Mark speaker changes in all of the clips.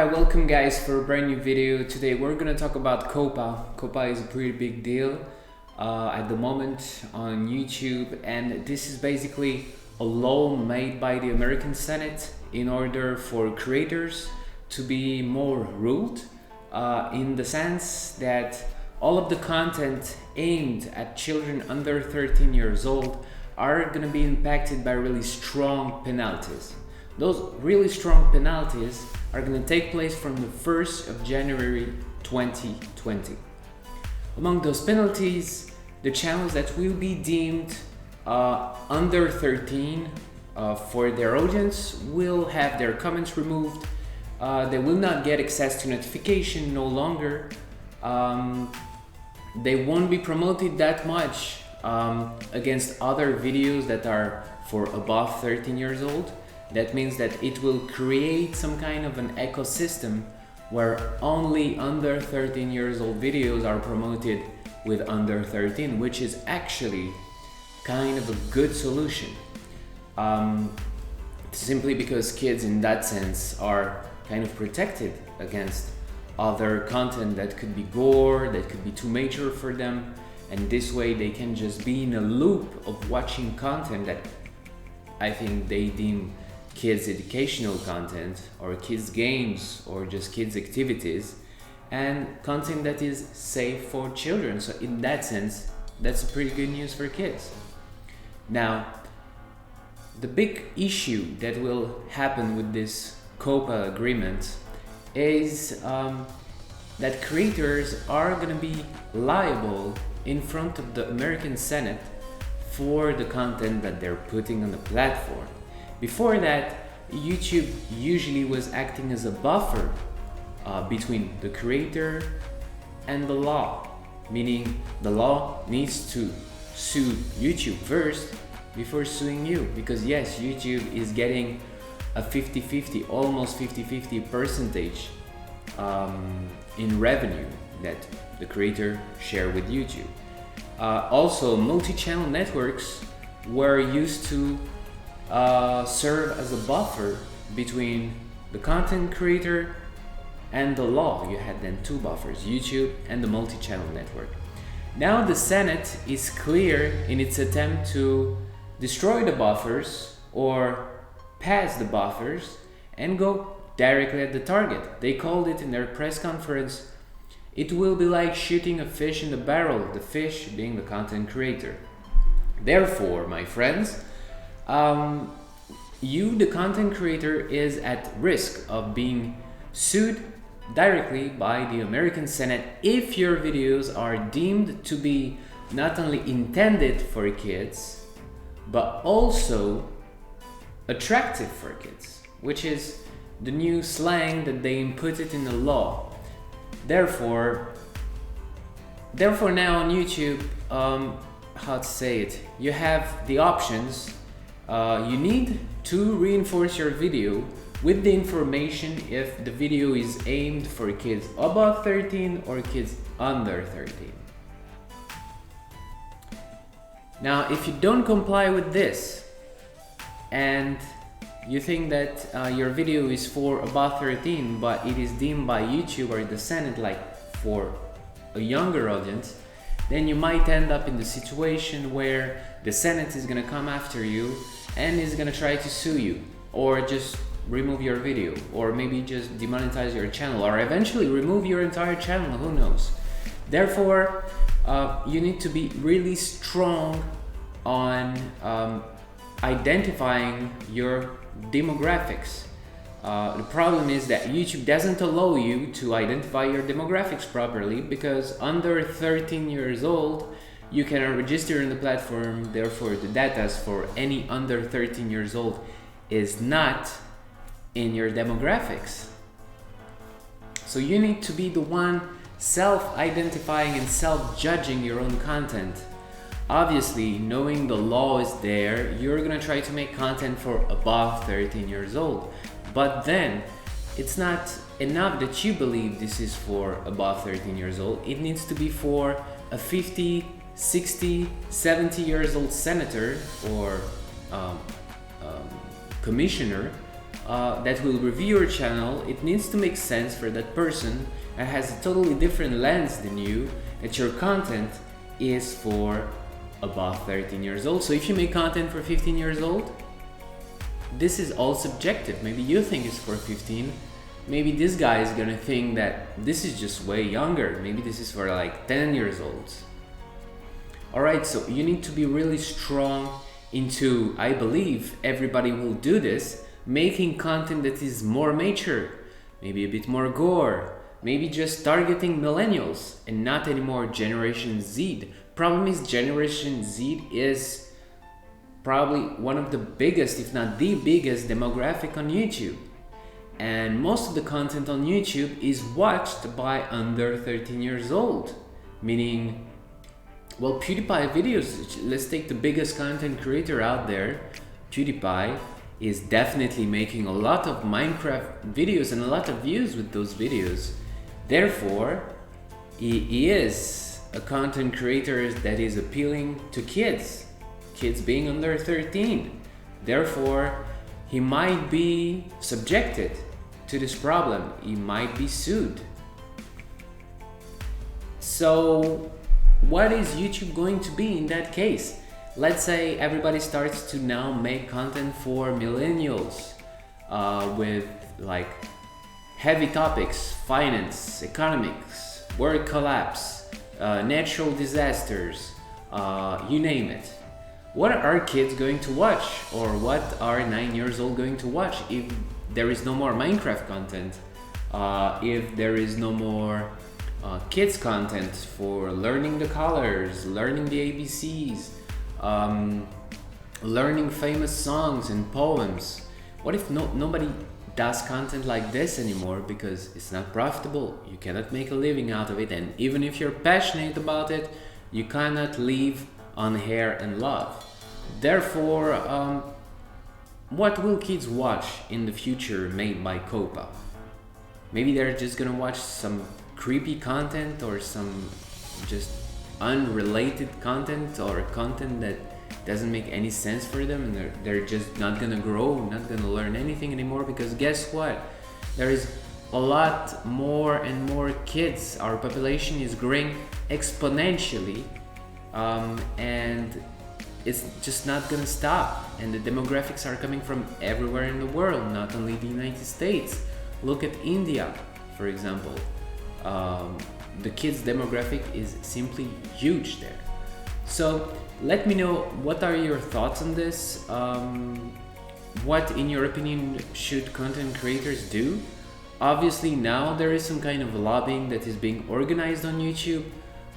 Speaker 1: Alright, welcome guys for a brand new video. Today we're gonna talk about COPPA. COPPA is a pretty big deal at the moment on YouTube, and this is basically a law made by the American Senate in order for creators to be more ruled in the sense that all of the content aimed at children under 13 years old are gonna be impacted by really strong penalties. Those really strong penalties are going to take place from the 1st of January 2020. Among those penalties, the channels that will be deemed under 13 for their audience will have their comments removed. They will not get access to notification no longer. They won't be promoted that much against other videos that are for above 13 years old. That means that it will create some kind of an ecosystem where only under 13 years old videos are promoted with under 13, which is actually kind of a good solution. Simply because kids in that sense are kind of protected against other content that could be gore, that could be too mature for them, and this way they can just be in a loop of watching content that I think they deem kids educational content or kids games or just kids activities, and content that is safe for children. So in that sense, that's pretty good news for kids. Now, the big issue that will happen with this COPPA agreement is that creators are going to be liable in front of the American Senate for the content that they're putting on the platform. Before that, YouTube usually was acting as a buffer between the creator and the law, meaning the law needs to sue YouTube first before suing you, because yes, YouTube is getting a 50-50, almost 50-50 percentage in revenue that the creator share with YouTube. Also, multi-channel networks were used to serve as a buffer between the content creator and the law. You had then two buffers, YouTube and the multi-channel network. Now the Senate is clear in its attempt to destroy the buffers or pass the buffers and go directly at the target. They called it in their press conference, it will be like shooting a fish in the barrel, the fish being the content creator. Therefore, my friends, you, the content creator, is at risk of being sued directly by the American Senate if your videos are deemed to be not only intended for kids, but also attractive for kids, which is the new slang that they inputted in the law. Therefore now on YouTube, how to say it, you have the options. You need to reinforce your video with the information if the video is aimed for kids above 13 or kids under 13. Now, if you don't comply with this and you think that your video is for above 13 but it is deemed by YouTube or the Senate like for a younger audience, then you might end up in the situation where the Senate is gonna come after you and is gonna try to sue you, or just remove your video, or maybe just demonetize your channel, or eventually remove your entire channel, who knows. Therefore, you need to be really strong on identifying your demographics. The problem is that YouTube doesn't allow you to identify your demographics properly, because under 13 years old, you cannot register in the platform. Therefore, the data for any under 13 years old is not in your demographics. So you need to be the one self-identifying and self-judging your own content. Obviously, knowing the law is there, you're gonna try to make content for above 13 years old. But then, it's not enough that you believe this is for above 13 years old. It needs to be for a 50, 60, 70 years old senator or commissioner that will review your channel, it needs to make sense for that person that has a totally different lens than you, that your content is for above 13 years old. So if you make content for 15 years old, this is all subjective. Maybe you think it's for 15, maybe this guy is gonna think that this is just way younger. Maybe this is for like 10 years old. Alright, so you need to be really strong into, I believe everybody will do this, making content that is more mature, maybe a bit more gore, maybe just targeting millennials and not anymore Generation Z. Problem is Generation Z is probably one of the biggest, if not the biggest demographic on YouTube. And most of the content on YouTube is watched by under 13 years old. Meaning, well, PewDiePie videos, let's take the biggest content creator out there. PewDiePie is definitely making a lot of Minecraft videos and a lot of views with those videos. Therefore, he is a content creator that is appealing to kids being under 13. Therefore, he might be subjected to this problem. He might be sued. So what is YouTube going to be in that case? Let's say everybody starts to now make content for millennials with like heavy topics, finance, economics, world collapse, natural disasters, you name it. What are kids going to watch, or what are 9 years old going to watch if there is no more Minecraft content, if there is no more kids content for learning the colors, learning the ABCs, learning famous songs and poems? What if nobody does content like this anymore because it's not profitable? You cannot make a living out of it, and even if you're passionate about it, you cannot live on hair and love. Therefore, what will kids watch in the future made by COPPA? Maybe they're just gonna watch some creepy content or some just unrelated content, or content that doesn't make any sense for them, and they're just not gonna grow, not gonna learn anything anymore, because guess what? There is a lot more and more kids. Our population is growing exponentially, and it's just not gonna stop. And the demographics are coming from everywhere in the world, not only the United States. Look at India, for example. The kids demographic is simply huge there. So let me know, what are your thoughts on this? What, in your opinion, should content creators do? Obviously now there is some kind of lobbying that is being organized on YouTube.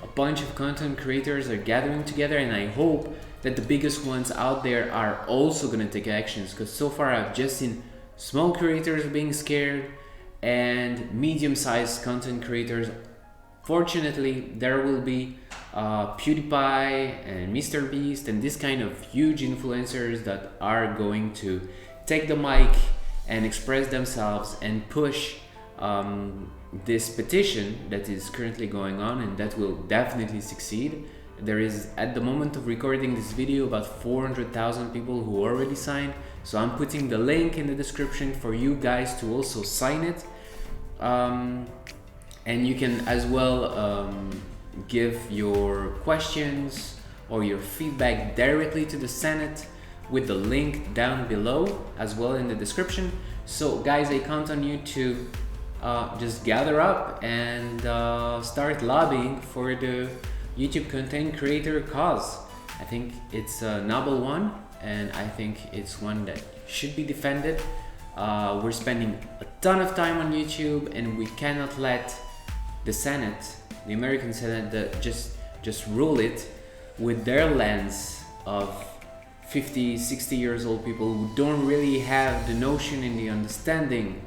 Speaker 1: A bunch of content creators are gathering together, and I hope that the biggest ones out there are also gonna take actions, because so far I've just seen small creators being scared and medium-sized content creators. Fortunately, there will be PewDiePie and MrBeast and this kind of huge influencers that are going to take the mic and express themselves and push this petition that is currently going on, and that will definitely succeed. There is, at the moment of recording this video, about 400,000 people who already signed, so I'm putting the link in the description for you guys to also sign it. And you can as well give your questions or your feedback directly to the Senate with the link down below as well in the description. So guys, I count on you to just gather up and start lobbying for the YouTube content creator cause. I think it's a noble one, and I think it's one that should be defended. We're spending a ton of time on YouTube, and we cannot let the Senate, the American Senate, just rule it with their lens of 50, 60 years old people who don't really have the notion and the understanding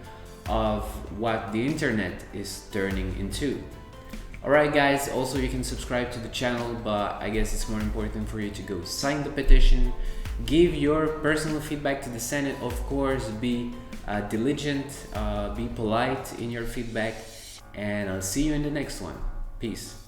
Speaker 1: of what the internet is turning into. Alright guys, also you can subscribe to the channel, but I guess it's more important for you to go sign the petition, give your personal feedback to the Senate, of course, be diligent, be polite in your feedback, and I'll see you in the next one. Peace.